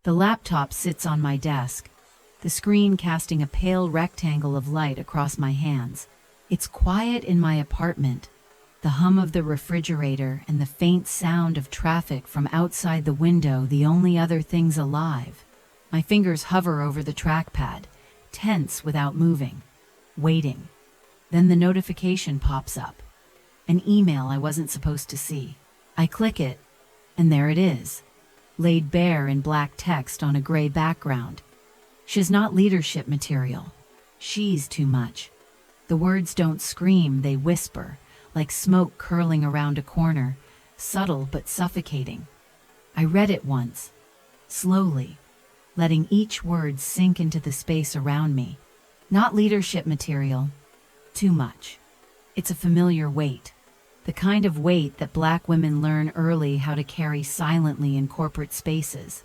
The laptop sits on my desk, the screen casting a pale rectangle of light across my hands. It's quiet in my apartment, the hum of the refrigerator and the faint sound of traffic from outside the window the only other things alive. My fingers hover over the trackpad, tense without moving, waiting. Then the notification pops up. An email I wasn't supposed to see. I click it, and there it is, laid bare in black text on a gray background. She's not leadership material. She's too much. The words don't scream, they whisper, like smoke curling around a corner, subtle but suffocating. I read it once, slowly, letting each word sink into the space around me. Not leadership material. Too much. It's a familiar weight. The kind of weight that Black women learn early how to carry silently in corporate spaces.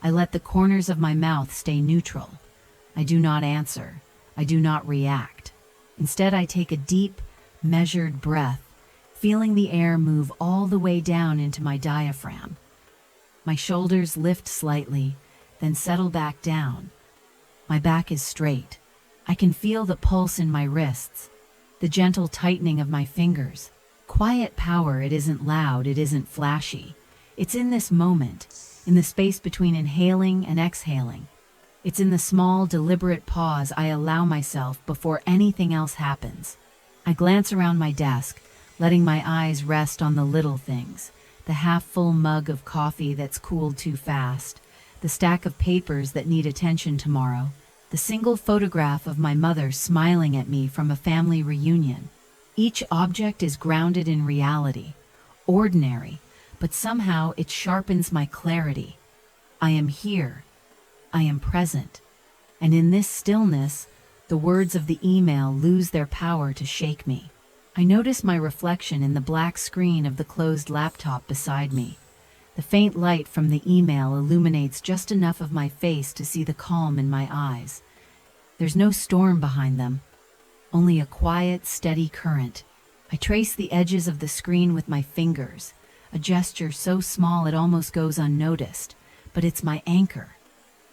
I let the corners of my mouth stay neutral. I do not answer. I do not react. Instead, I take a deep, measured breath, feeling the air move all the way down into my diaphragm. My shoulders lift slightly, then settle back down. My back is straight. I can feel the pulse in my wrists, the gentle tightening of my fingers. Quiet power, it isn't loud, it isn't flashy. It's in this moment, in the space between inhaling and exhaling. It's in the small, deliberate pause I allow myself before anything else happens. I glance around my desk, letting my eyes rest on the little things, the half-full mug of coffee that's cooled too fast, the stack of papers that need attention tomorrow, the single photograph of my mother smiling at me from a family reunion. Each object is grounded in reality, ordinary, but somehow it sharpens my clarity. I am here. I am present. And in this stillness, the words of the email lose their power to shake me. I notice my reflection in the black screen of the closed laptop beside me. The faint light from the email illuminates just enough of my face to see the calm in my eyes. There's no storm behind them, only a quiet, steady current. I trace the edges of the screen with my fingers, a gesture so small it almost goes unnoticed, but it's my anchor.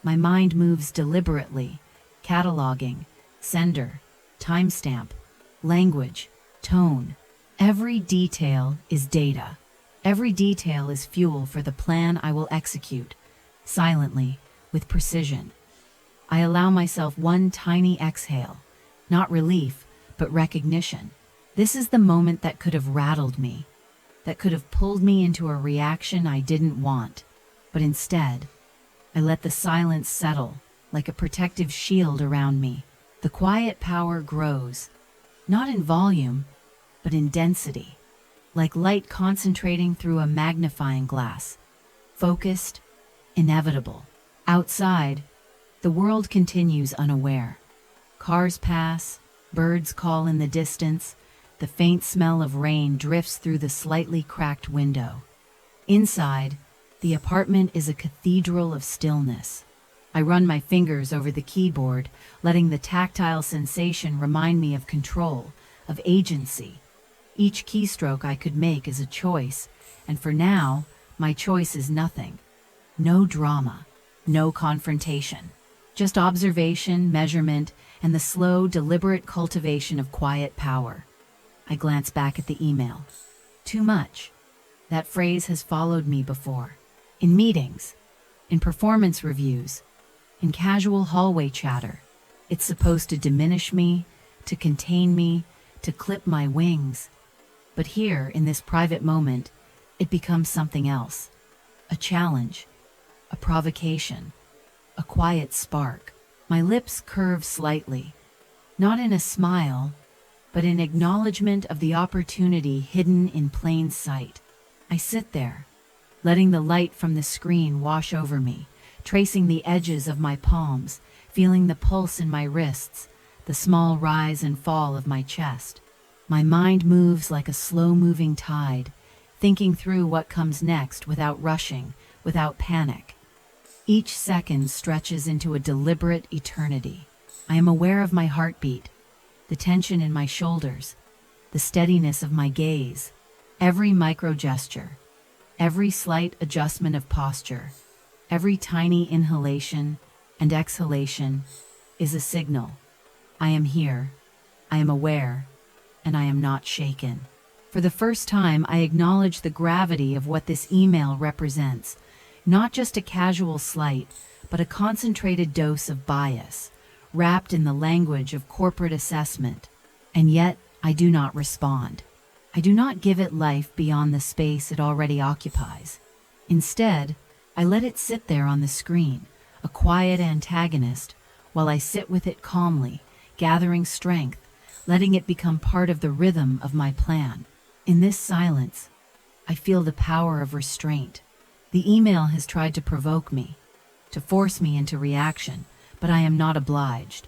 My mind moves deliberately, cataloging, sender, timestamp, language, tone. Every detail is data. Every detail is fuel for the plan I will execute, silently, with precision. I allow myself one tiny exhale, not relief, but recognition. This is the moment that could have rattled me, that could have pulled me into a reaction I didn't want. But instead, I let the silence settle, like a protective shield around me. The quiet power grows, not in volume, but in density, like light concentrating through a magnifying glass. Focused, inevitable. Outside, the world continues unaware. Cars pass, birds call in the distance, the faint smell of rain drifts through the slightly cracked window. Inside, the apartment is a cathedral of stillness. I run my fingers over the keyboard, letting the tactile sensation remind me of control, of agency. Each keystroke I could make is a choice, and for now, my choice is nothing. No drama, no confrontation. Just observation, measurement, and the slow, deliberate cultivation of quiet power. I glance back at the email. Too much. That phrase has followed me before. In meetings, in performance reviews, in casual hallway chatter. It's supposed to diminish me, to contain me, to clip my wings. But here, in this private moment, it becomes something else. A challenge, a provocation, a quiet spark. My lips curve slightly, not in a smile, but in acknowledgement of the opportunity hidden in plain sight. I sit there, letting the light from the screen wash over me, tracing the edges of my palms, feeling the pulse in my wrists, the small rise and fall of my chest. My mind moves like a slow-moving tide, thinking through what comes next without rushing, without panic. Each second stretches into a deliberate eternity. I am aware of my heartbeat, the tension in my shoulders, the steadiness of my gaze, every micro gesture, every slight adjustment of posture. Every tiny inhalation and exhalation is a signal. I am here, I am aware, and I am not shaken. For the first time, I acknowledge the gravity of what this email represents, not just a casual slight, but a concentrated dose of bias, wrapped in the language of corporate assessment. And yet, I do not respond. I do not give it life beyond the space it already occupies. Instead, I let it sit there on the screen, a quiet antagonist, while I sit with it calmly, gathering strength, letting it become part of the rhythm of my plan. In this silence, I feel the power of restraint. The email has tried to provoke me, to force me into reaction, but I am not obliged.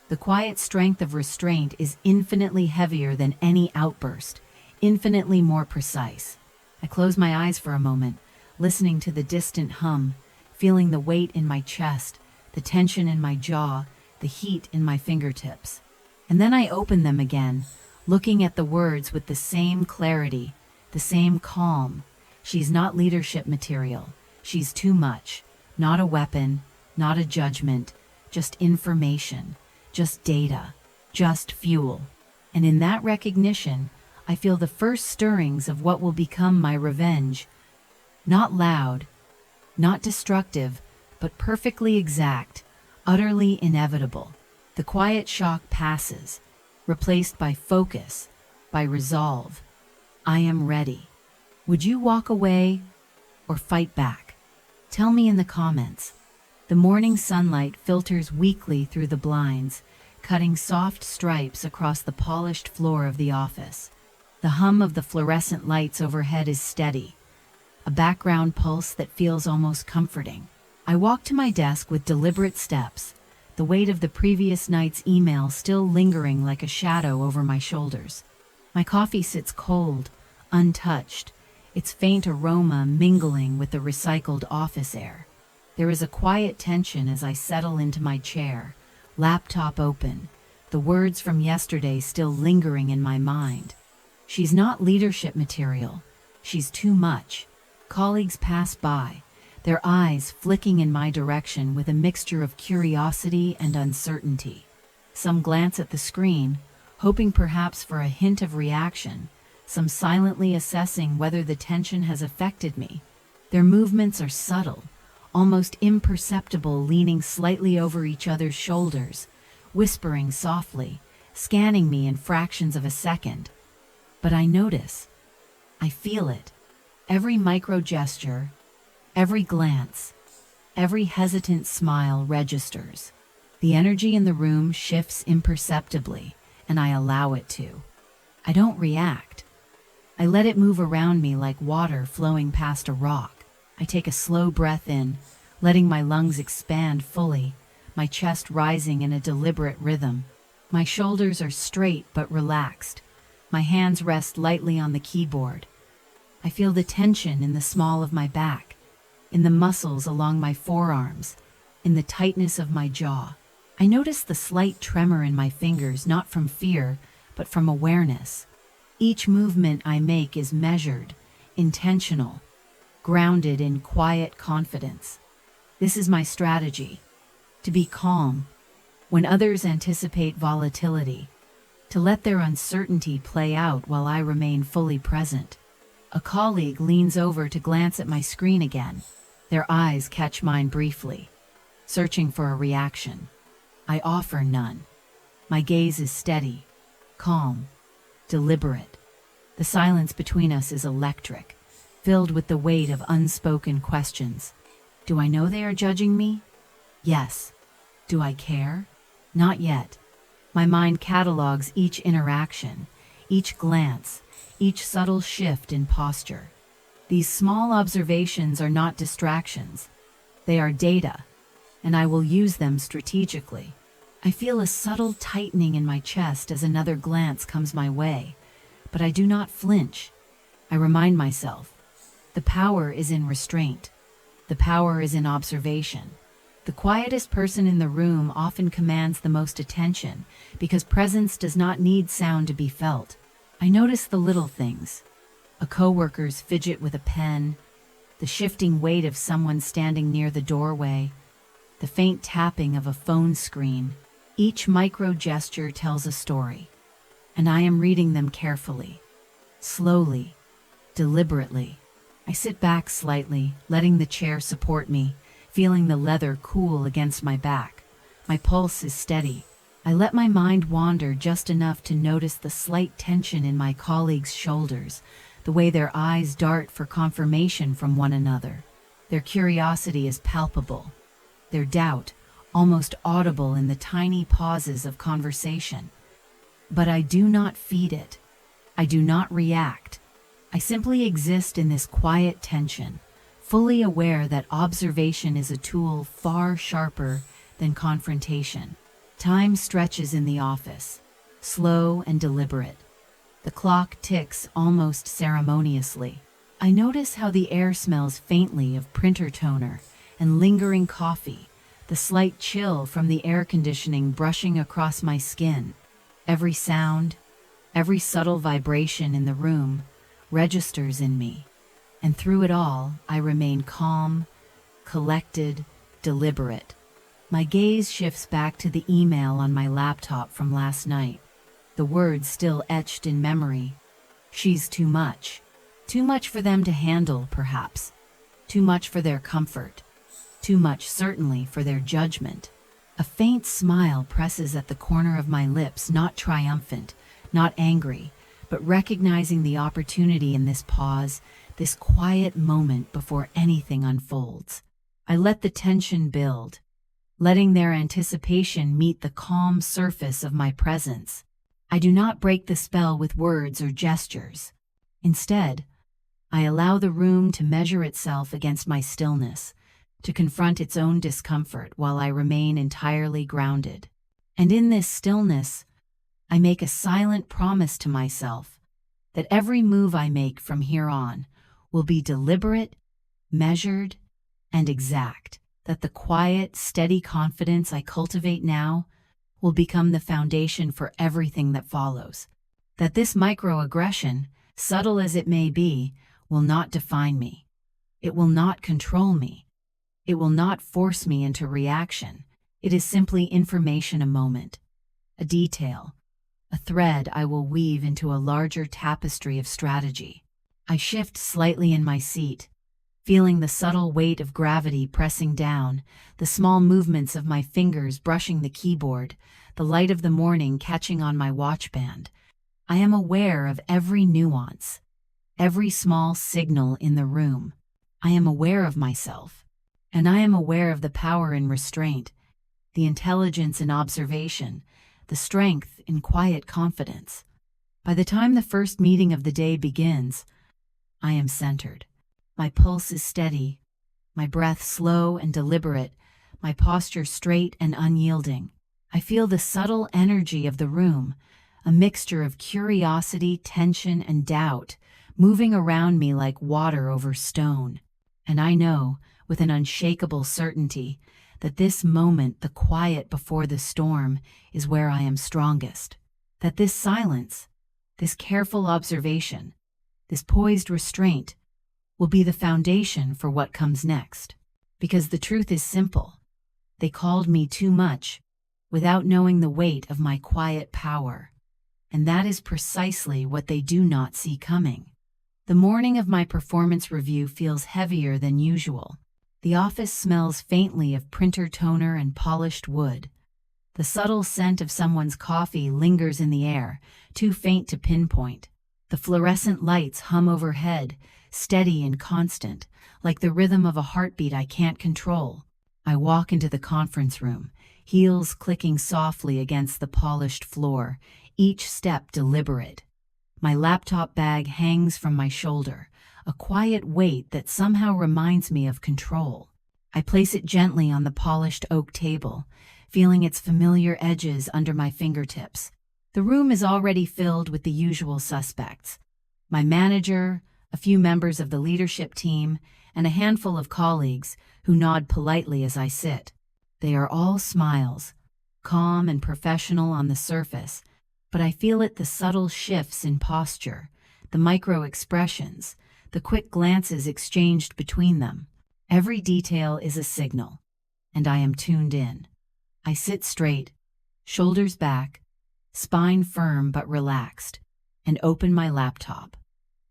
The quiet strength of restraint is infinitely heavier than any outburst, infinitely more precise. I close my eyes for a moment, listening to the distant hum, feeling the weight in my chest, the tension in my jaw, the heat in my fingertips. And then I open them again, looking at the words with the same clarity, the same calm. She's not leadership material. She's too much. Not a weapon, not a judgment, just information, just data, just fuel. And in that recognition, I feel the first stirrings of what will become my revenge. Not loud, not destructive, but perfectly exact, utterly inevitable. The quiet shock passes, replaced by focus, by resolve. I am ready. Would you walk away or fight back? Tell me in the comments. The morning sunlight filters weakly through the blinds, cutting soft stripes across the polished floor of the office. The hum of the fluorescent lights overhead is steady, a background pulse that feels almost comforting. I walk to my desk with deliberate steps, the weight of the previous night's email still lingering like a shadow over my shoulders. My coffee sits cold, untouched, its faint aroma mingling with the recycled office air. There is a quiet tension as I settle into my chair, laptop open, the words from yesterday still lingering in my mind. She's not leadership material. She's too much. Colleagues pass by, their eyes flicking in my direction with a mixture of curiosity and uncertainty. Some glance at the screen, hoping perhaps for a hint of reaction, some silently assessing whether the tension has affected me. Their movements are subtle, almost imperceptible, leaning slightly over each other's shoulders, whispering softly, scanning me in fractions of a second. But I notice. I feel it. Every micro gesture, every glance, every hesitant smile registers. The energy in the room shifts imperceptibly, and I allow it to. I don't react. I let it move around me like water flowing past a rock. I take a slow breath in, letting my lungs expand fully, my chest rising in a deliberate rhythm. My shoulders are straight but relaxed. My hands rest lightly on the keyboard. I feel the tension in the small of my back, in the muscles along my forearms, in the tightness of my jaw. I notice the slight tremor in my fingers, not from fear, but from awareness. Each movement I make is measured, intentional, grounded in quiet confidence. This is my strategy: to be calm when others anticipate volatility, to let their uncertainty play out while I remain fully present. A colleague leans over to glance at my screen again. Their eyes catch mine briefly, searching for a reaction. I offer none. My gaze is steady, calm, deliberate. The silence between us is electric, filled with the weight of unspoken questions. Do I know they are judging me? Yes. Do I care? Not yet. My mind catalogs each interaction, each glance, each subtle shift in posture. These small observations are not distractions. They are data, and I will use them strategically. I feel a subtle tightening in my chest as another glance comes my way, but I do not flinch. I remind myself, the power is in restraint. The power is in observation. The quietest person in the room often commands the most attention because presence does not need sound to be felt. I notice the little things. A coworker's fidget with a pen, the shifting weight of someone standing near the doorway, the faint tapping of a phone screen. Each micro gesture tells a story, and I am reading them carefully, slowly, deliberately. I sit back slightly, letting the chair support me, feeling the leather cool against my back. My pulse is steady. I let my mind wander just enough to notice the slight tension in my colleagues' shoulders, the way their eyes dart for confirmation from one another. Their curiosity is palpable, their doubt almost audible in the tiny pauses of conversation. But I do not feed it. I do not react. I simply exist in this quiet tension, fully aware that observation is a tool far sharper than confrontation. Time stretches in the office, slow and deliberate. The clock ticks almost ceremoniously. I notice how the air smells faintly of printer toner and lingering coffee, the slight chill from the air conditioning brushing across my skin. Every sound, every subtle vibration in the room registers in me. And through it all, I remain calm, collected, deliberate. My gaze shifts back to the email on my laptop from last night, the words still etched in memory. She's too much. Too much for them to handle, perhaps. Too much for their comfort. Too much, certainly, for their judgment. A faint smile presses at the corner of my lips, not triumphant, not angry, but recognizing the opportunity in this pause, this quiet moment before anything unfolds. I let the tension build, letting their anticipation meet the calm surface of my presence. I do not break the spell with words or gestures. Instead, I allow the room to measure itself against my stillness, to confront its own discomfort while I remain entirely grounded. And in this stillness, I make a silent promise to myself that every move I make from here on will be deliberate, measured, and exact, that the quiet, steady confidence I cultivate now will become the foundation for everything that follows, that this microaggression, subtle as it may be, will not define me. It will not control me. It will not force me into reaction. It is simply information, a moment, a detail, a thread I will weave into a larger tapestry of strategy. I shift slightly in my seat, feeling the subtle weight of gravity pressing down, the small movements of my fingers brushing the keyboard, the light of the morning catching on my watch band. I am aware of every nuance, every small signal in the room. I am aware of myself, and I am aware of the power in restraint, the intelligence in observation, the strength in quiet confidence. By the time the first meeting of the day begins, I am centered. My pulse is steady, my breath slow and deliberate, my posture straight and unyielding. I feel the subtle energy of the room, a mixture of curiosity, tension, and doubt, moving around me like water over stone. And I know, with an unshakable certainty, that this moment, the quiet before the storm, is where I am strongest. That this silence, this careful observation, this poised restraint, will be the foundation for what comes next. Because the truth is simple. They called me too much, without knowing the weight of my quiet power. And that is precisely what they do not see coming. The morning of my performance review feels heavier than usual. The office smells faintly of printer toner and polished wood. The subtle scent of someone's coffee lingers in the air, too faint to pinpoint. The fluorescent lights hum overhead, steady and constant, like the rhythm of a heartbeat I can't control. I walk into the conference room, heels clicking softly against the polished floor, each step deliberate. My laptop bag hangs from my shoulder, a quiet weight that somehow reminds me of control. I place it gently on the polished oak table, feeling its familiar edges under my fingertips. The room is already filled with the usual suspects: my manager, a few members of the leadership team, and a handful of colleagues who nod politely as I sit. They are all smiles, calm and professional on the surface, but I feel the subtle shifts in posture, the micro expressions, the quick glances exchanged between them. Every detail is a signal, and I am tuned in. I sit straight, shoulders back, spine firm but relaxed, and open my laptop.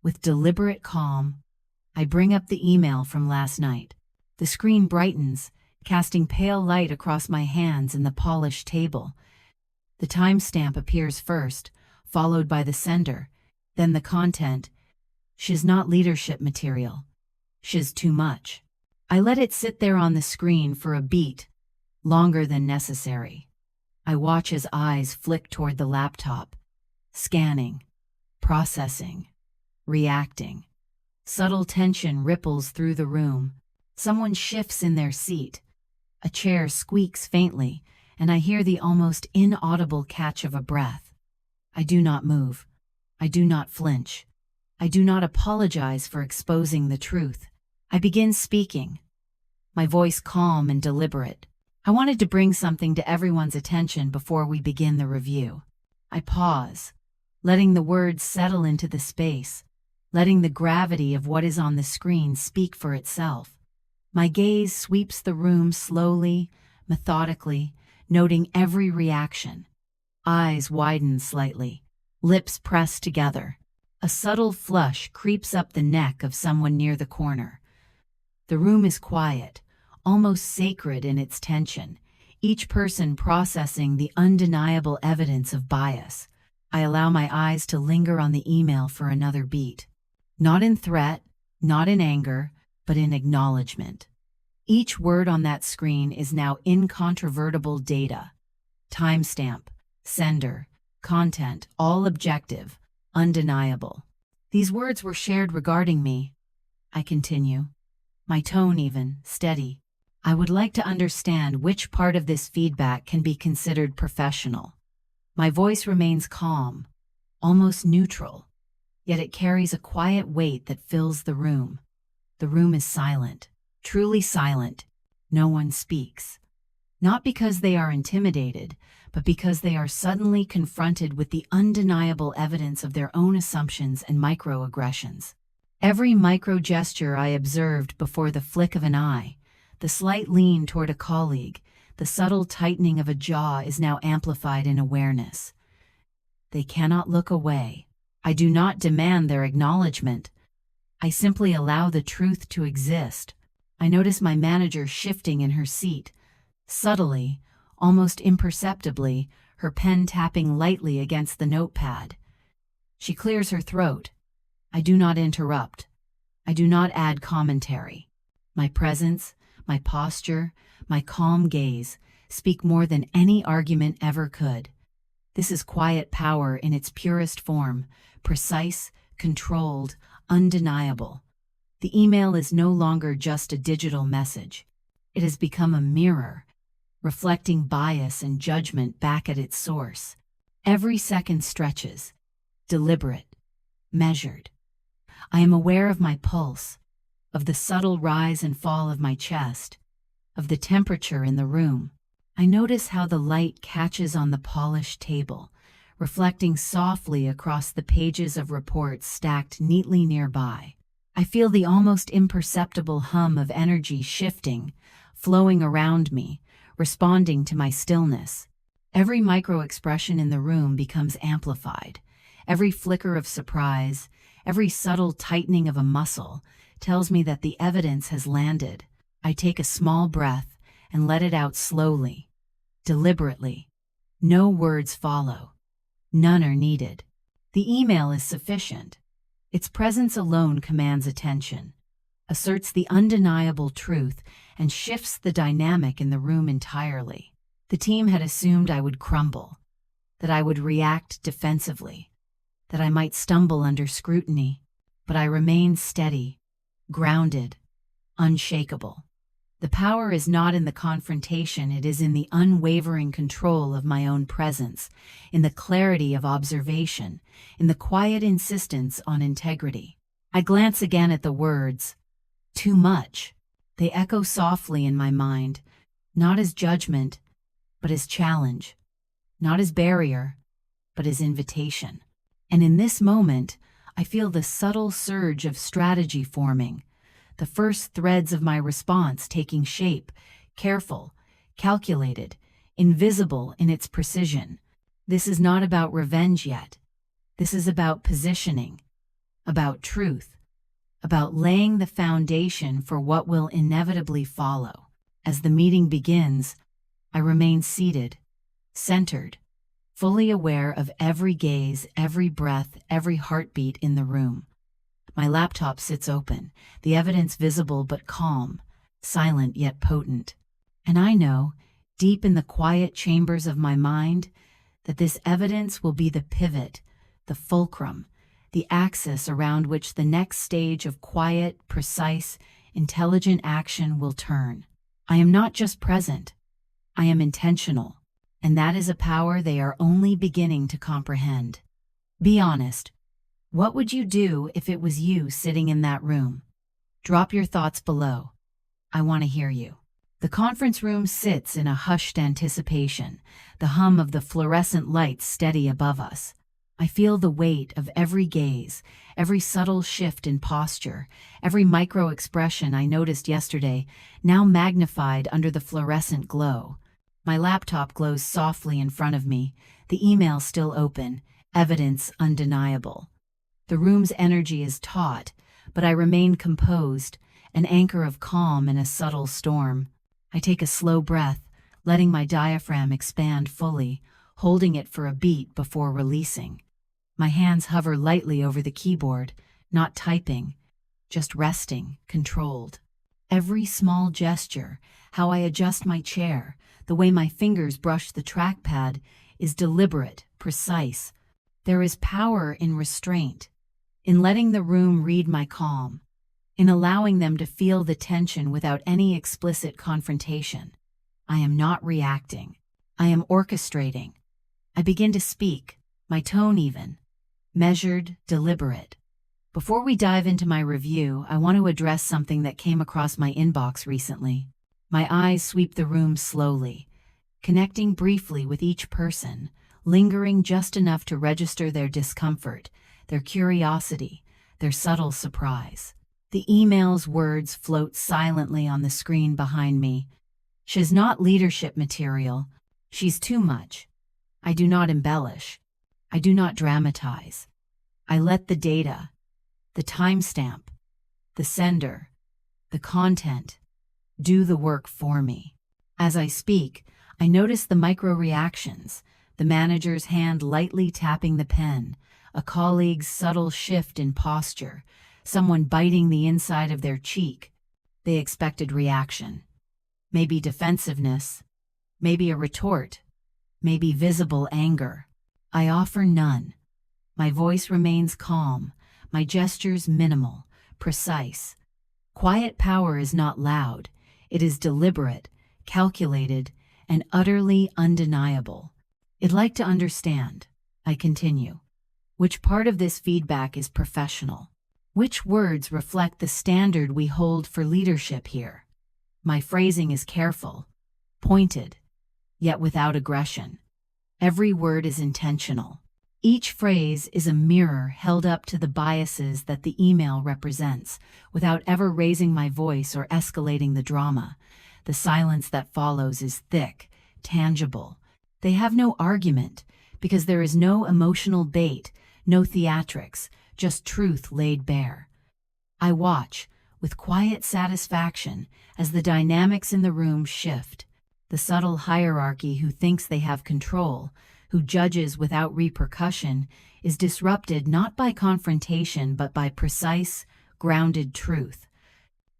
With deliberate calm, I bring up the email from last night. The screen brightens, casting pale light across my hands and the polished table. The timestamp appears first, followed by the sender, then the content. She's not leadership material. She's too much. I let it sit there on the screen for a beat, longer than necessary. I watch his eyes flick toward the laptop, scanning, processing, reacting. Subtle tension ripples through the room. Someone shifts in their seat. A chair squeaks faintly, and I hear the almost inaudible catch of a breath. I do not move. I do not flinch. I do not apologize for exposing the truth. I begin speaking, my voice calm and deliberate. I wanted to bring something to everyone's attention before we begin the review. I pause, letting the words settle into the space, letting the gravity of what is on the screen speak for itself. My gaze sweeps the room slowly, methodically, noting every reaction. Eyes widen slightly, lips pressed together. A subtle flush creeps up the neck of someone near the corner. The room is quiet, almost sacred in its tension, each person processing the undeniable evidence of bias. I allow my eyes to linger on the email for another beat. Not in threat, not in anger, but in acknowledgement. Each word on that screen is now incontrovertible data. Timestamp, sender, content, all objective, undeniable. These words were shared regarding me. I continue, my tone even, steady. I would like to understand which part of this feedback can be considered professional. My voice remains calm, almost neutral, yet it carries a quiet weight that fills the room. The room is silent, truly silent. No one speaks. Not because they are intimidated, but because they are suddenly confronted with the undeniable evidence of their own assumptions and microaggressions. Every micro-gesture I observed before the flick of an eye, the slight lean toward a colleague, the subtle tightening of a jaw is now amplified in awareness. They cannot look away. I do not demand their acknowledgement. I simply allow the truth to exist. I notice my manager shifting in her seat. Subtly, almost imperceptibly, her pen tapping lightly against the notepad. She clears her throat. I do not interrupt. I do not add commentary. My presence, my posture, my calm gaze speak more than any argument ever could. This is quiet power in its purest form, precise, controlled, undeniable. The email is no longer just a digital message. It has become a mirror, reflecting bias and judgment back at its source. Every second stretches, deliberate, measured. I am aware of my pulse, of the subtle rise and fall of my chest, of the temperature in the room. I notice how the light catches on the polished table, reflecting softly across the pages of reports stacked neatly nearby. I feel the almost imperceptible hum of energy shifting, flowing around me, responding to my stillness. Every micro-expression in the room becomes amplified. Every flicker of surprise, every subtle tightening of a muscle tells me that the evidence has landed. I take a small breath and let it out slowly, deliberately. No words follow. None are needed. The email is sufficient. Its presence alone commands attention, asserts the undeniable truth, and shifts the dynamic in the room entirely. The team had assumed I would crumble, that I would react defensively, that I might stumble under scrutiny, but I remained steady, grounded, unshakable. The power is not in the confrontation, it is in the unwavering control of my own presence, in the clarity of observation, in the quiet insistence on integrity. I glance again at the words, too much. They echo softly in my mind, not as judgment, but as challenge, not as barrier, but as invitation. And in this moment, I feel the subtle surge of strategy forming, the first threads of my response taking shape, careful, calculated, invisible in its precision. This is not about revenge yet. This is about positioning, about truth, about laying the foundation for what will inevitably follow. As the meeting begins, I remain seated, centered, fully aware of every gaze, every breath, every heartbeat in the room. My laptop sits open, the evidence visible but calm, silent yet potent. And I know, deep in the quiet chambers of my mind, that this evidence will be the pivot, the fulcrum, the axis around which the next stage of quiet, precise, intelligent action will turn. I am not just present, I am intentional, and that is a power they are only beginning to comprehend. Be honest. What would you do if it was you sitting in that room? Drop your thoughts below. I want to hear you. The conference room sits in a hushed anticipation, the hum of the fluorescent lights steady above us. I feel the weight of every gaze, every subtle shift in posture, every micro-expression I noticed yesterday, now magnified under the fluorescent glow. My laptop glows softly in front of me, the email still open, evidence undeniable. The room's energy is taut, but I remain composed, an anchor of calm in a subtle storm. I take a slow breath, letting my diaphragm expand fully, holding it for a beat before releasing. My hands hover lightly over the keyboard, not typing, just resting, controlled. Every small gesture, how I adjust my chair, the way my fingers brush the trackpad, is deliberate, precise. There is power in restraint, in letting the room read my calm, in allowing them to feel the tension without any explicit confrontation. I am not reacting. I am orchestrating. I begin to speak, my tone even, measured, deliberate. Before we dive into my review, I want to address something that came across my inbox recently. My eyes sweep the room slowly, connecting briefly with each person, lingering just enough to register their discomfort, their curiosity, their subtle surprise. The email's words float silently on the screen behind me. She's not leadership material. She's too much. I do not embellish. I do not dramatize. I let the data, the timestamp, the sender, the content, do the work for me. As I speak, I notice the micro-reactions, the manager's hand lightly tapping the pen, a colleague's subtle shift in posture, someone biting the inside of their cheek. They expected reaction. Maybe defensiveness, maybe a retort, maybe visible anger. I offer none. My voice remains calm, my gestures minimal, precise. Quiet power is not loud. It is deliberate, calculated, and utterly undeniable. I'd like to understand, I continue, which part of this feedback is professional? Which words reflect the standard we hold for leadership here? My phrasing is careful, pointed, yet without aggression. Every word is intentional. Each phrase is a mirror held up to the biases that the email represents, without ever raising my voice or escalating the drama. The silence that follows is thick, tangible. They have no argument, because there is no emotional bait, no theatrics, just truth laid bare. I watch, with quiet satisfaction, as the dynamics in the room shift. The subtle hierarchy who thinks they have control, who judges without repercussion, is disrupted not by confrontation but by precise, grounded truth.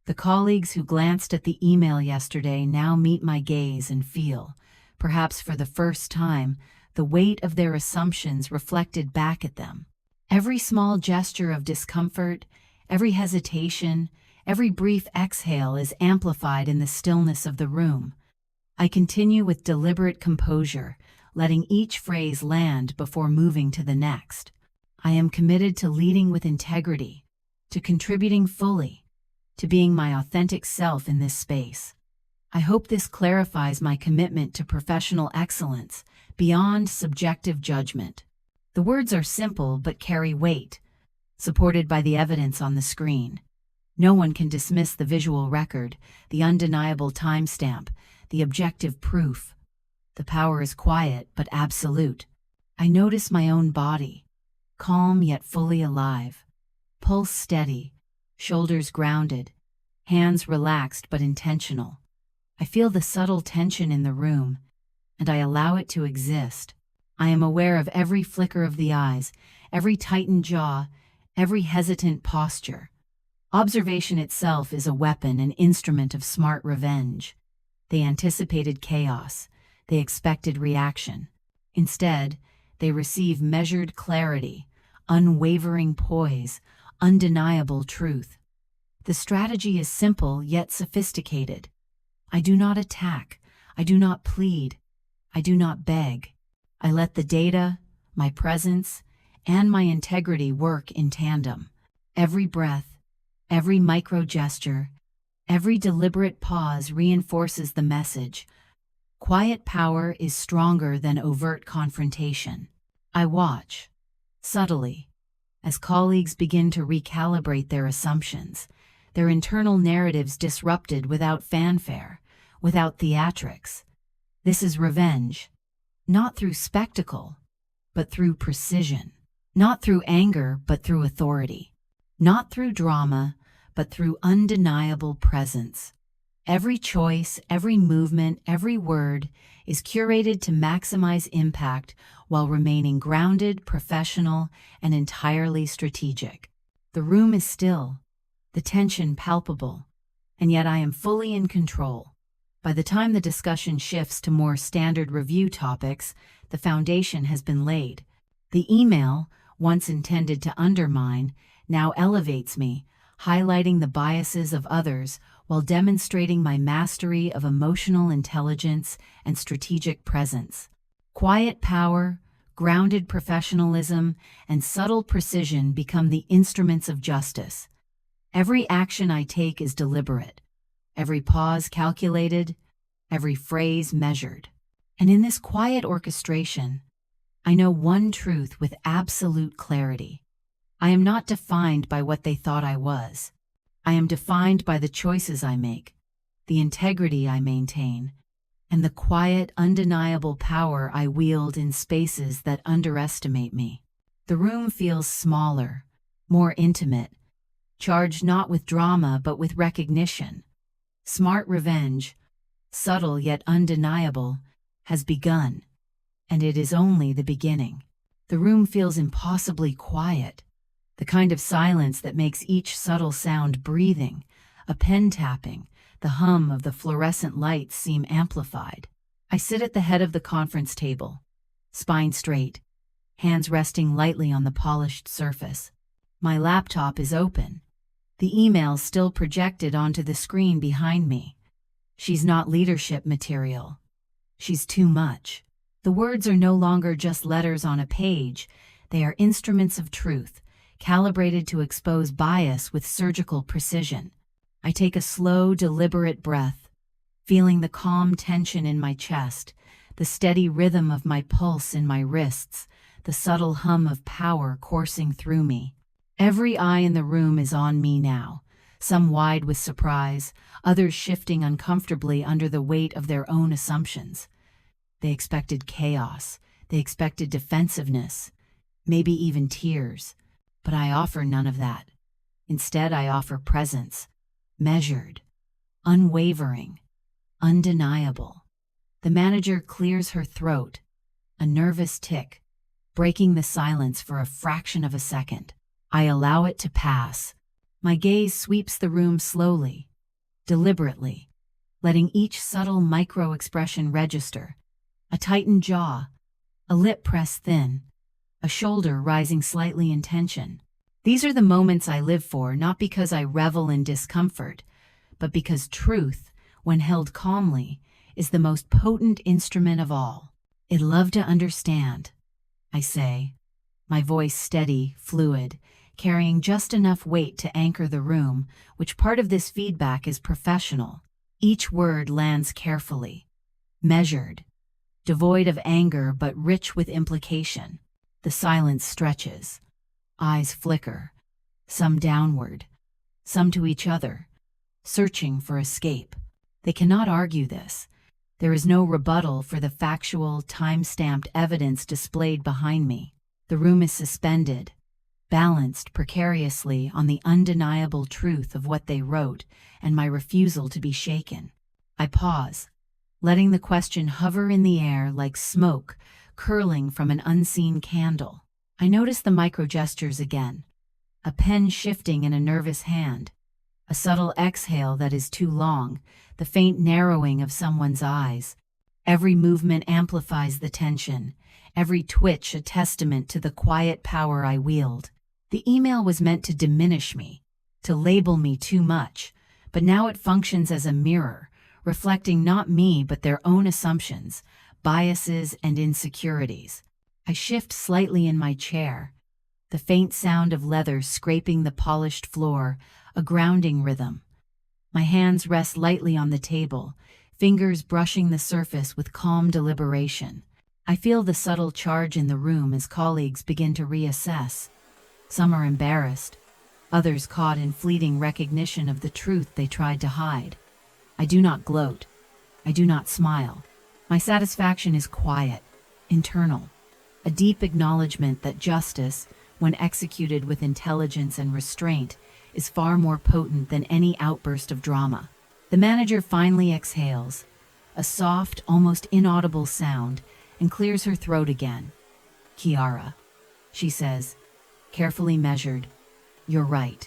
The colleagues who glanced at the email yesterday now meet my gaze and feel, perhaps for the first time, the weight of their assumptions reflected back at them. Every small gesture of discomfort, every hesitation, every brief exhale is amplified in the stillness of the room. I continue with deliberate composure, letting each phrase land before moving to the next. I am committed to leading with integrity, to contributing fully, to being my authentic self in this space. I hope this clarifies my commitment to professional excellence, beyond subjective judgment. The words are simple but carry weight. supported by the evidence on the screen. No one can dismiss the visual record, the undeniable timestamp, the objective proof. The power is quiet but absolute. I notice my own body, calm yet fully alive, pulse steady, shoulders grounded, hands relaxed but intentional. I feel the subtle tension in the room, and I allow it to exist. I am aware of every flicker of the eyes, every tightened jaw, every hesitant posture. Observation itself is a weapon, an instrument of smart revenge. They anticipated chaos. They expected reaction. Instead, they receive measured clarity, unwavering poise, undeniable truth. The strategy is simple yet sophisticated. I do not attack. I do not plead. I do not beg. I let the data, my presence, and my integrity work in tandem. Every breath, every micro gesture, every deliberate pause reinforces the message. Quiet power is stronger than overt confrontation. I watch, subtly, as colleagues begin to recalibrate their assumptions, their internal narratives disrupted without fanfare, without theatrics. This is revenge, not through spectacle, but through precision. Not through anger, but through authority. Not through drama, but through undeniable presence. Every choice, every movement, every word is curated to maximize impact while remaining grounded, professional, and entirely strategic. The room is still, the tension palpable, and yet I am fully in control. By the time the discussion shifts to more standard review topics, the foundation has been laid. The email, once intended to undermine, now elevates me, highlighting the biases of others while demonstrating my mastery of emotional intelligence and strategic presence. Quiet power, grounded professionalism, and subtle precision become the instruments of justice. Every action I take is deliberate, every pause calculated, every phrase measured. And in this quiet orchestration, I know one truth with absolute clarity. I am not defined by what they thought I was. I am defined by the choices I make, the integrity I maintain, and the quiet, undeniable power I wield in spaces that underestimate me. The room feels smaller, more intimate, charged not with drama but with recognition. Smart revenge, subtle yet undeniable, has begun, and it is only the beginning. The room feels impossibly quiet, the kind of silence that makes each subtle sound breathing, a pen tapping, the hum of the fluorescent lights seem amplified. I sit at the head of the conference table, spine straight, hands resting lightly on the polished surface. My laptop is open, the email still projected onto the screen behind me. She's not leadership material. She's too much. The words are no longer just letters on a page, they are instruments of truth, calibrated to expose bias with surgical precision. I take a slow, deliberate breath, feeling the calm tension in my chest, the steady rhythm of my pulse in my wrists, the subtle hum of power coursing through me. Every eye in the room is on me now, some wide with surprise, others shifting uncomfortably under the weight of their own assumptions. They expected chaos, they expected defensiveness, maybe even tears. But I offer none of that. Instead, I offer presence, measured, unwavering, undeniable. The manager clears her throat, a nervous tick, breaking the silence for a fraction of a second. I allow it to pass. My gaze sweeps the room slowly, deliberately, letting each subtle micro-expression register. A tightened jaw, a lip pressed thin, a shoulder rising slightly in tension. These are the moments I live for, not because I revel in discomfort, but because truth, when held calmly, is the most potent instrument of all. I'd love to understand, I say, my voice steady, fluid, carrying just enough weight to anchor the room, which part of this feedback is professional. Each word lands carefully, measured, devoid of anger but rich with implication. The silence stretches. Eyes flicker. some downward, some to each other, searching for escape. They cannot argue this. There is no rebuttal for the factual, time-stamped evidence displayed behind me. The room is suspended, balanced precariously on the undeniable truth of what they wrote and my refusal to be shaken. I pause, letting the question hover in the air like smoke curling from an unseen candle. I notice the microgestures again, a pen shifting in a nervous hand, a subtle exhale that is too long, the faint narrowing of someone's eyes. Every movement amplifies the tension, every twitch a testament to the quiet power I wield. The email was meant to diminish me, to label me too much, but now it functions as a mirror, reflecting not me but their own assumptions, biases, and insecurities. I shift slightly in my chair, the faint sound of leather scraping the polished floor, a grounding rhythm. My hands rest lightly on the table, fingers brushing the surface with calm deliberation. I feel the subtle charge in the room as colleagues begin to reassess. Some are embarrassed, others caught in fleeting recognition of the truth they tried to hide. I do not gloat. I do not smile. My satisfaction is quiet, internal, a deep acknowledgement that justice, when executed with intelligence and restraint, is far more potent than any outburst of drama. The manager finally exhales, a soft, almost inaudible sound, and clears her throat again. "Kiara," she says, carefully measured. "You're right.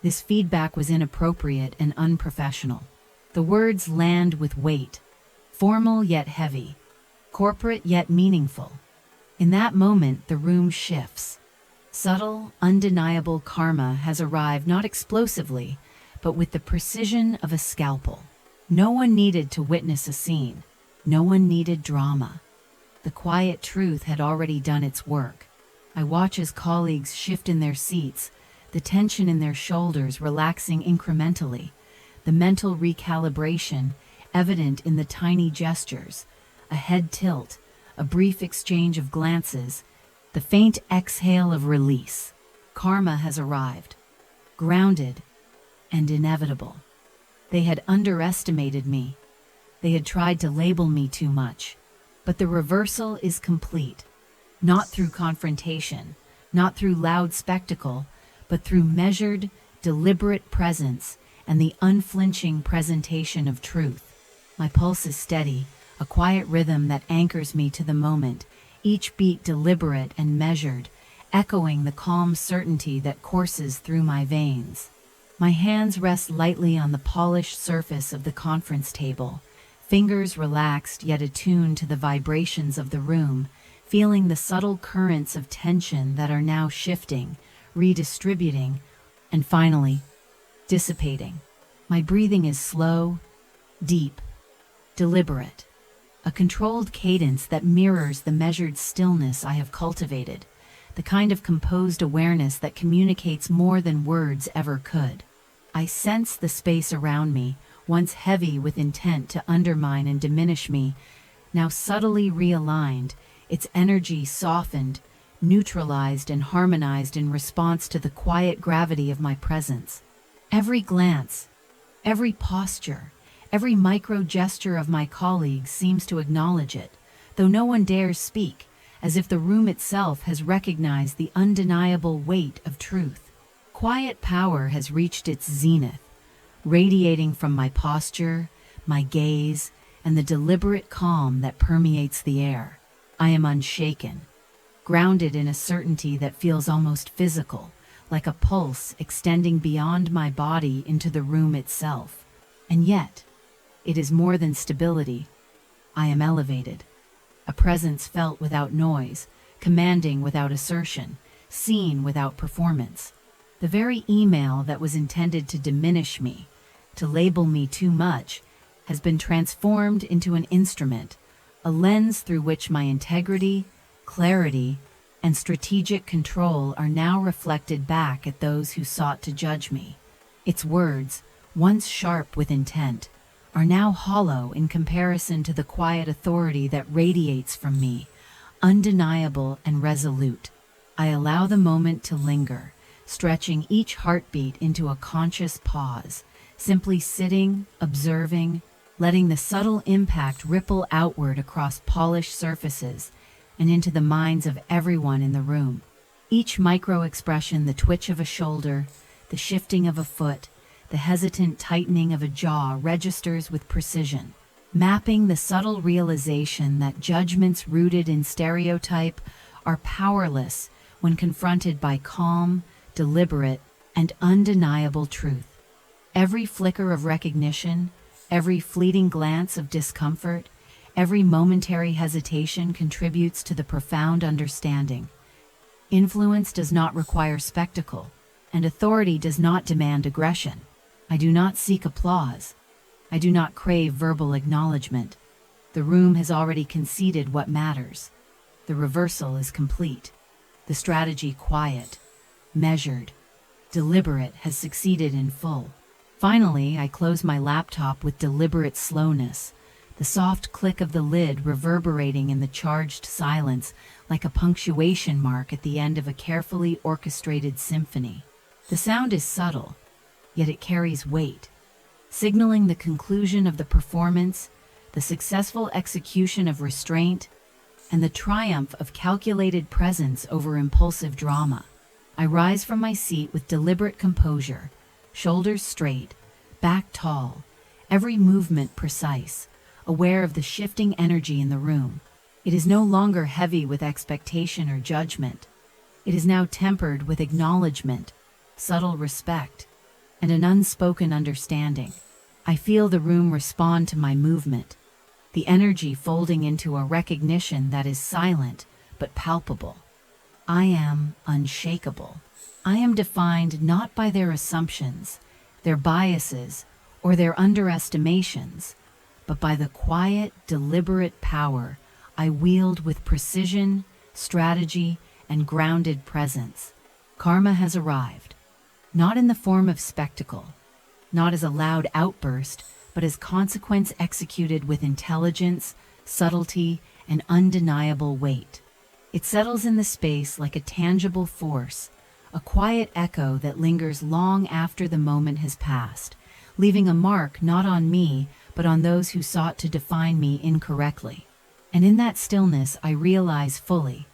This feedback was inappropriate and unprofessional." The words land with weight, formal yet heavy, corporate yet meaningful. In that moment, the room shifts. Subtle, undeniable karma has arrived not explosively, but with the precision of a scalpel. No one needed to witness a scene. No one needed drama. The quiet truth had already done its work. I watch as colleagues shift in their seats, the tension in their shoulders relaxing incrementally, the mental recalibration evident in the tiny gestures, a head tilt, a brief exchange of glances, the faint exhale of release. Karma has arrived, grounded and inevitable. They had underestimated me. They had tried to label me too much. But the reversal is complete, not through confrontation, not through loud spectacle, but through measured, deliberate presence and the unflinching presentation of truth. My pulse is steady, a quiet rhythm that anchors me to the moment, each beat deliberate and measured, echoing the calm certainty that courses through my veins. My hands rest lightly on the polished surface of the conference table, fingers relaxed yet attuned to the vibrations of the room, feeling the subtle currents of tension that are now shifting, redistributing, and finally, dissipating. My breathing is slow, deep, deliberate, a controlled cadence that mirrors the measured stillness I have cultivated, the kind of composed awareness that communicates more than words ever could. I sense the space around me, once heavy with intent to undermine and diminish me, now subtly realigned, its energy softened, neutralized and harmonized in response to the quiet gravity of my presence. Every glance, every posture, every micro-gesture of my colleagues seems to acknowledge it, though no one dares speak, as if the room itself has recognized the undeniable weight of truth. Quiet power has reached its zenith, radiating from my posture, my gaze, and the deliberate calm that permeates the air. I am unshaken, grounded in a certainty that feels almost physical, like a pulse extending beyond my body into the room itself. And yet, it is more than stability. I am elevated, a presence felt without noise, commanding without assertion, seen without performance. The very email that was intended to diminish me, to label me too much, has been transformed into an instrument, a lens through which my integrity, clarity, and strategic control are now reflected back at those who sought to judge me. Its words, once sharp with intent, are now hollow in comparison to the quiet authority that radiates from me, undeniable and resolute. I allow the moment to linger, stretching each heartbeat into a conscious pause, simply sitting, observing, letting the subtle impact ripple outward across polished surfaces and into the minds of everyone in the room. Each micro-expression, the twitch of a shoulder, the shifting of a foot, the hesitant tightening of a jaw, registers with precision, mapping the subtle realization that judgments rooted in stereotype are powerless when confronted by calm, deliberate, and undeniable truth. Every flicker of recognition, every fleeting glance of discomfort, every momentary hesitation contributes to the profound understanding. Influence does not require spectacle, and authority does not demand aggression. I do not seek applause. I do not crave verbal acknowledgement. The room has already conceded what matters. The reversal is complete. The strategy, quiet, measured, deliberate, has succeeded in full. Finally, I close my laptop with deliberate slowness, the soft click of the lid reverberating in the charged silence like a punctuation mark at the end of a carefully orchestrated symphony. The sound is subtle, yet it carries weight, signaling the conclusion of the performance, the successful execution of restraint, and the triumph of calculated presence over impulsive drama. I rise from my seat with deliberate composure, shoulders straight, back tall, every movement precise, aware of the shifting energy in the room. It is no longer heavy with expectation or judgment. It is now tempered with acknowledgement, subtle respect, and an unspoken understanding. I feel the room respond to my movement, the energy folding into a recognition that is silent but palpable. I am unshakable. I am defined not by their assumptions, their biases, or their underestimations, but by the quiet, deliberate power I wield with precision, strategy, and grounded presence. Karma has arrived, not in the form of spectacle, not as a loud outburst, but as consequence executed with intelligence, subtlety, and undeniable weight. It settles in the space like a tangible force, a quiet echo that lingers long after the moment has passed, leaving a mark not on me, but on those who sought to define me incorrectly. And in that stillness, I realize fully,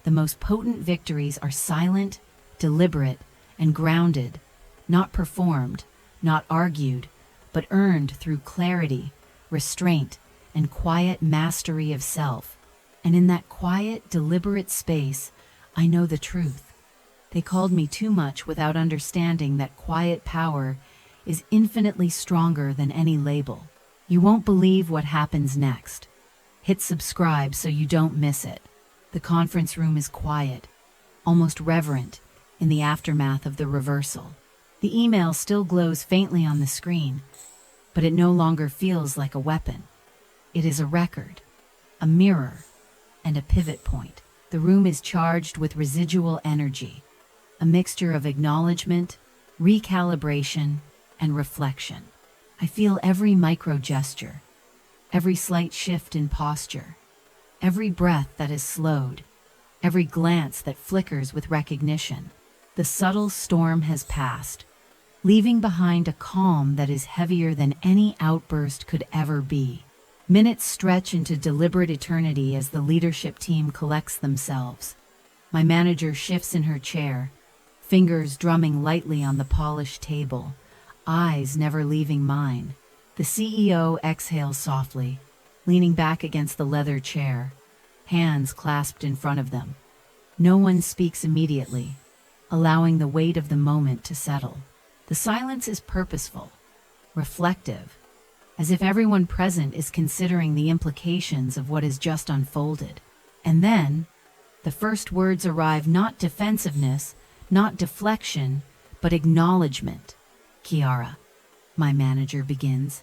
the most potent victories are silent, deliberate, and grounded, not performed, not argued, but earned through clarity, restraint, and quiet mastery of self. And in that quiet, deliberate space, I know the truth. They called me too much without understanding that quiet power is infinitely stronger than any label. You won't believe what happens next. Hit subscribe so you don't miss it. The conference room is quiet, almost reverent, in the aftermath of the reversal. The email still glows faintly on the screen, but it no longer feels like a weapon. It is a record, a mirror, and a pivot point. The room is charged with residual energy, a mixture of acknowledgement, recalibration, and reflection. I feel every micro gesture, every slight shift in posture, every breath that is slowed, every glance that flickers with recognition. The subtle storm has passed, leaving behind a calm that is heavier than any outburst could ever be. Minutes stretch into deliberate eternity as the leadership team collects themselves. My manager shifts in her chair, fingers drumming lightly on the polished table, eyes never leaving mine. The CEO exhales softly, leaning back against the leather chair, hands clasped in front of them. No one speaks immediately, allowing the weight of the moment to settle. The silence is purposeful, reflective, as if everyone present is considering the implications of what has just unfolded. And then, the first words arrive, not defensiveness, not deflection, but acknowledgement. Kiara, my manager begins,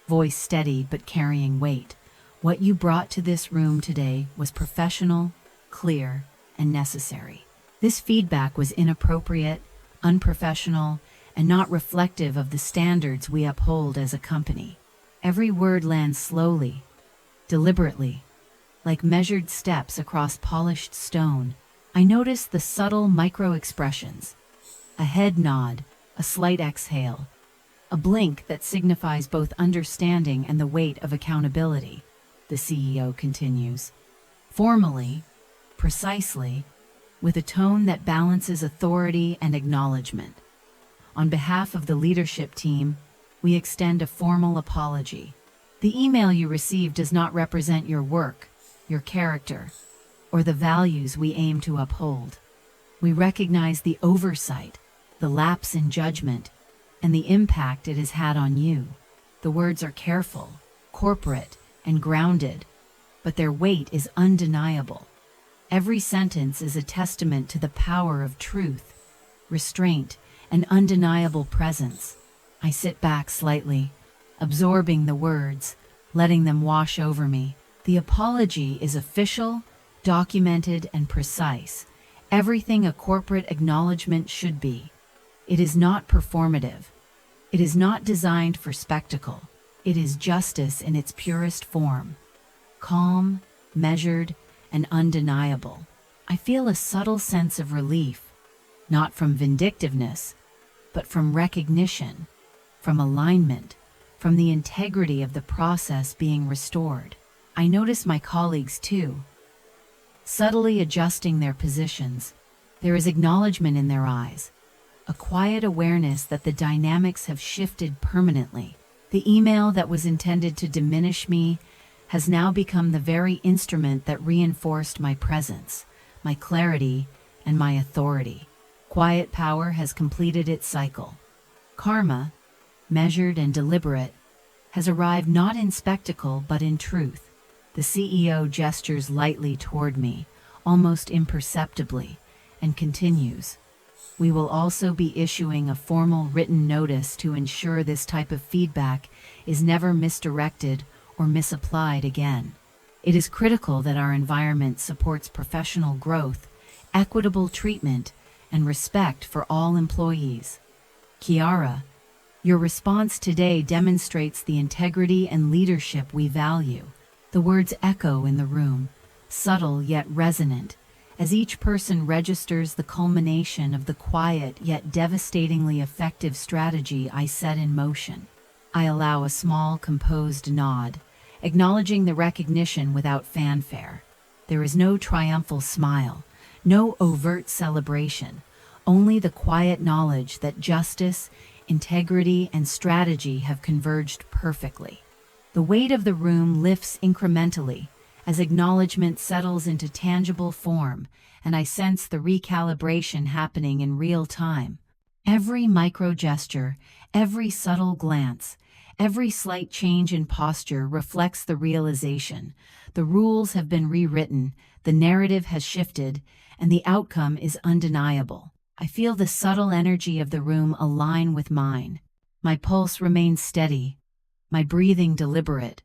voice steady but carrying weight. What you brought to this room today was professional, clear, and necessary. This feedback was inappropriate, unprofessional, and not reflective of the standards we uphold as a company. Every word lands slowly, deliberately, like measured steps across polished stone. I notice the subtle micro-expressions, A head nod, a slight exhale, a blink that signifies both understanding and the weight of accountability. The CEO continues. Formally, precisely, with a tone that balances authority and acknowledgement. On behalf of the leadership team, we extend a formal apology. The email you received does not represent your work, your character, or the values we aim to uphold. We recognize the oversight, the lapse in judgment, and the impact it has had on you. The words are careful, corporate, and grounded, but their weight is undeniable. Every sentence is a testament to the power of truth, restraint, and undeniable presence. I sit back slightly, absorbing the words, letting them wash over me. The apology is official, documented, and precise. Everything a corporate acknowledgement should be. It is not performative. It is not designed for spectacle. It is justice in its purest form. Calm, measured, and undeniable. I feel a subtle sense of relief, not from vindictiveness, but from recognition, from alignment, from the integrity of the process being restored. I notice my colleagues too, subtly adjusting their positions. There is acknowledgement in their eyes, a quiet awareness that the dynamics have shifted permanently. The email that was intended to diminish me has now become the very instrument that reinforced my presence, my clarity, and my authority. Quiet power has completed its cycle. Karma, measured and deliberate, has arrived not in spectacle but in truth. The CEO gestures lightly toward me, almost imperceptibly, and continues. We will also be issuing a formal written notice to ensure this type of feedback is never misdirected or misapplied again. It is critical that our environment supports professional growth, equitable treatment, and respect for all employees. Kiara, your response today demonstrates the integrity and leadership we value. The words echo in the room, subtle yet resonant, as each person registers the culmination of the quiet yet devastatingly effective strategy I set in motion. I allow a small, composed nod, acknowledging the recognition without fanfare. There is no triumphal smile, no overt celebration, only the quiet knowledge that justice, integrity, and strategy have converged perfectly. The weight of the room lifts incrementally as acknowledgement settles into tangible form, and I sense the recalibration happening in real time. Every micro gesture, every subtle glance, every slight change in posture reflects the realization. The rules have been rewritten, the narrative has shifted, and the outcome is undeniable. I feel the subtle energy of the room align with mine. My pulse remains steady, my breathing deliberate,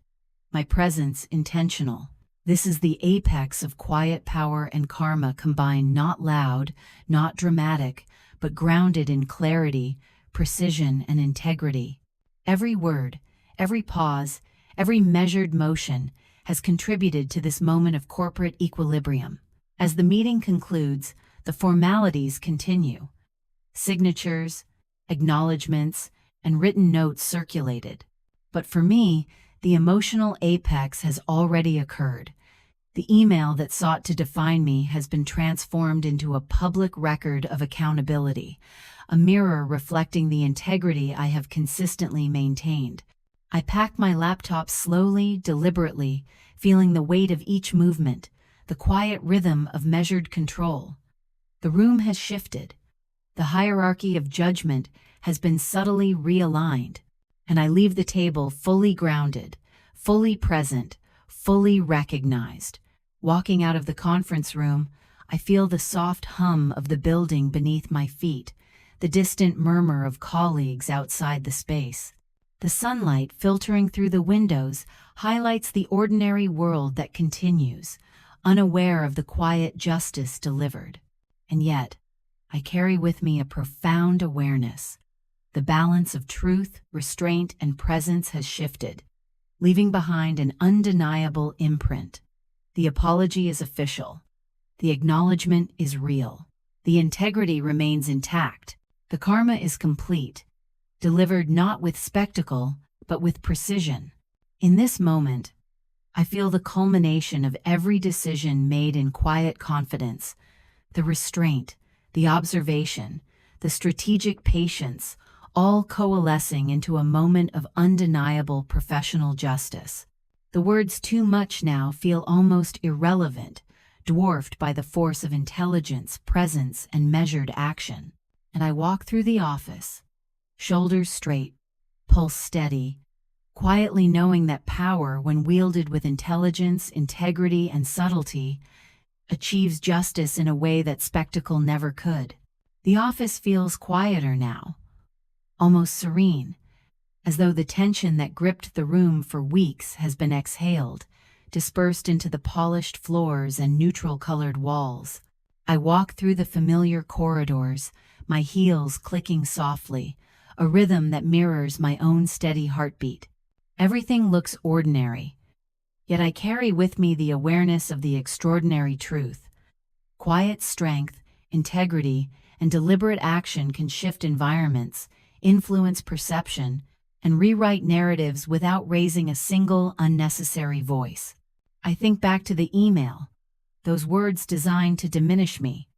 my presence intentional. This is the apex of quiet power and karma combined, not loud, not dramatic, but grounded in clarity, precision, and integrity. Every word, every pause, every measured motion has contributed to this moment of corporate equilibrium. As the meeting concludes, the formalities continue. Signatures, acknowledgments, and written notes circulated. But for me, the emotional apex has already occurred. The email that sought to define me has been transformed into a public record of accountability, a mirror reflecting the integrity I have consistently maintained. I pack my laptop slowly, deliberately, feeling the weight of each movement, the quiet rhythm of measured control. The room has shifted. The hierarchy of judgment has been subtly realigned, and I leave the table fully grounded, fully present, fully recognized. Walking out of the conference room, I feel the soft hum of the building beneath my feet, the distant murmur of colleagues outside the space. The sunlight filtering through the windows highlights the ordinary world that continues, unaware of the quiet justice delivered. And yet, I carry with me a profound awareness. The balance of truth, restraint, and presence has shifted, leaving behind an undeniable imprint. The apology is official. The acknowledgement is real. The integrity remains intact. The karma is complete, delivered not with spectacle, but with precision. In this moment, I feel the culmination of every decision made in quiet confidence, the restraint, the observation, the strategic patience, all coalescing into a moment of undeniable professional justice. The words too much now feel almost irrelevant, dwarfed by the force of intelligence, presence, and measured action. And I walk through the office, shoulders straight, pulse steady, quietly knowing that power, when wielded with intelligence, integrity, and subtlety, achieves justice in a way that spectacle never could. The office feels quieter now, almost serene, as though the tension that gripped the room for weeks has been exhaled, dispersed into the polished floors and neutral-colored walls. I walk through the familiar corridors, my heels clicking softly, a rhythm that mirrors my own steady heartbeat. Everything looks ordinary, yet I carry with me the awareness of the extraordinary truth. Quiet strength, integrity, and deliberate action can shift environments, influence perception, and rewrite narratives without raising a single unnecessary voice. I think back to the email, those words designed to diminish me.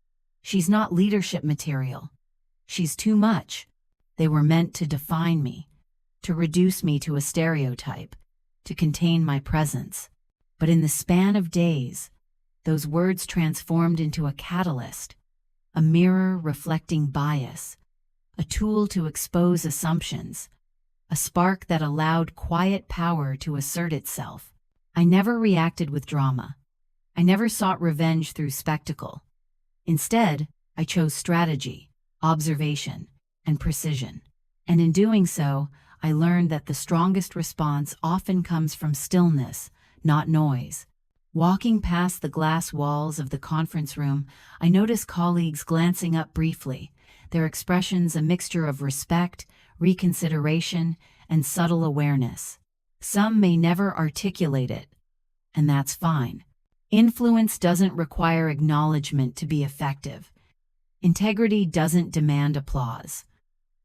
She's not leadership material. She's too much. They were meant to define me, to reduce me to a stereotype, to contain my presence. But in the span of days, those words transformed into a catalyst, a mirror reflecting bias, a tool to expose assumptions, a spark that allowed quiet power to assert itself. I never reacted with drama. I never sought revenge through spectacle. Instead, I chose strategy, observation, and precision. And in doing so, I learned that the strongest response often comes from stillness, not noise. Walking past the glass walls of the conference room, I notice colleagues glancing up briefly, their expressions a mixture of respect, reconsideration, and subtle awareness. Some may never articulate it, and that's fine. Influence doesn't require acknowledgement to be effective. Integrity doesn't demand applause.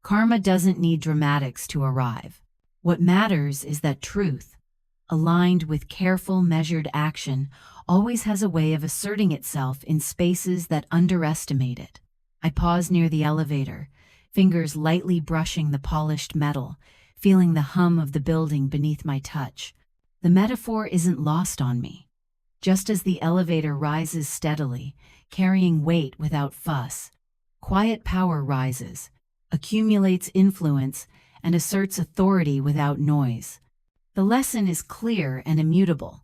Karma doesn't need dramatics to arrive. What matters is that truth, aligned with careful, measured action, always has a way of asserting itself in spaces that underestimate it. I pause near the elevator, fingers lightly brushing the polished metal, feeling the hum of the building beneath my touch. The metaphor isn't lost on me. Just as the elevator rises steadily, carrying weight without fuss, quiet power rises, accumulates influence, and asserts authority without noise. The lesson is clear and immutable.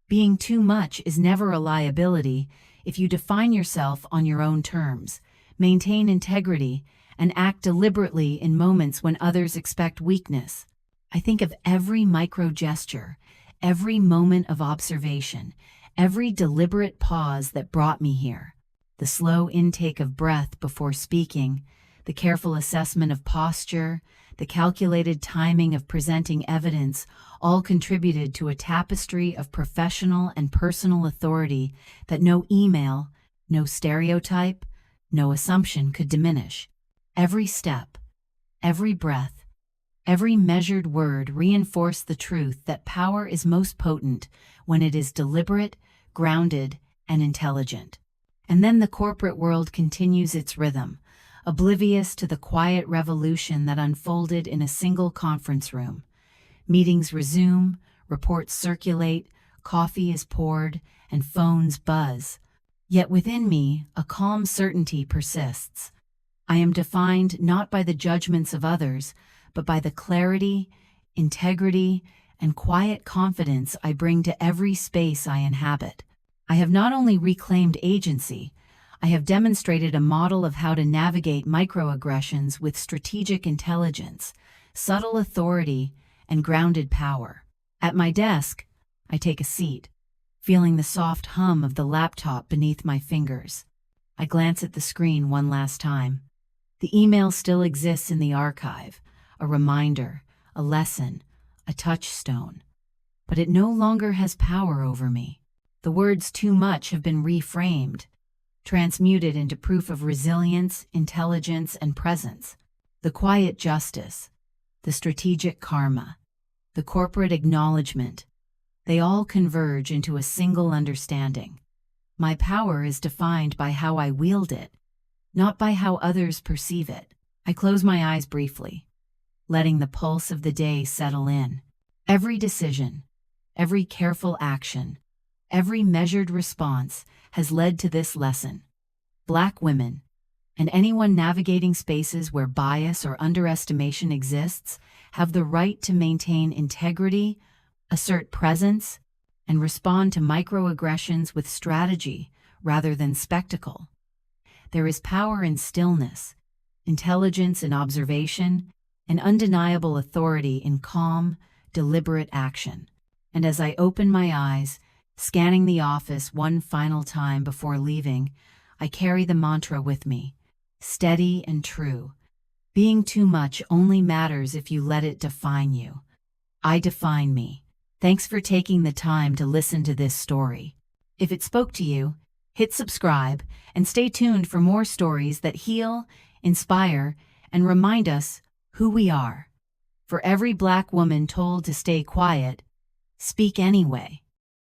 Being too much is never a liability if you define yourself on your own terms, maintain integrity, and act deliberately in moments when others expect weakness. I think of every micro gesture, every moment of observation, every deliberate pause that brought me here. The slow intake of breath before speaking, the careful assessment of posture, the calculated timing of presenting evidence, all contributed to a tapestry of professional and personal authority that no email, no stereotype, no assumption could diminish. Every step, every breath, every measured word reinforced the truth that power is most potent when it is deliberate, grounded, and intelligent. And then the corporate world continues its rhythm, oblivious to the quiet revolution that unfolded in a single conference room. Meetings resume, reports circulate, coffee is poured, and phones buzz. Yet within me, a calm certainty persists. I am defined not by the judgments of others, but by the clarity, integrity, and quiet confidence I bring to every space I inhabit. I have not only reclaimed agency, I have demonstrated a model of how to navigate microaggressions with strategic intelligence, subtle authority, and grounded power. At my desk, I take a seat, feeling the soft hum of the laptop beneath my fingers. I glance at the screen one last time. The email still exists in the archive, a reminder, a lesson, a touchstone. But it no longer has power over me. The words too much have been reframed. transmuted into proof of resilience, intelligence, and presence. The quiet justice, the strategic karma, the corporate acknowledgement, they all converge into a single understanding. My power is defined by how I wield it, not by how others perceive it. I close my eyes briefly, letting the pulse of the day settle in. Every decision, every careful action, every measured response has led to this lesson. Black women, and anyone navigating spaces where bias or underestimation exists, have the right to maintain integrity, assert presence, and respond to microaggressions with strategy rather than spectacle. There is power in stillness, intelligence in observation, and undeniable authority in calm, deliberate action. And as I open my eyes, scanning the office one final time before leaving, I carry the mantra with me, steady and true. Being too much only matters if you let it define you. I define me. Thanks for taking the time to listen to this story. If it spoke to you, hit subscribe and stay tuned for more stories that heal, inspire, and remind us who we are. For every Black woman told to stay quiet, speak anyway.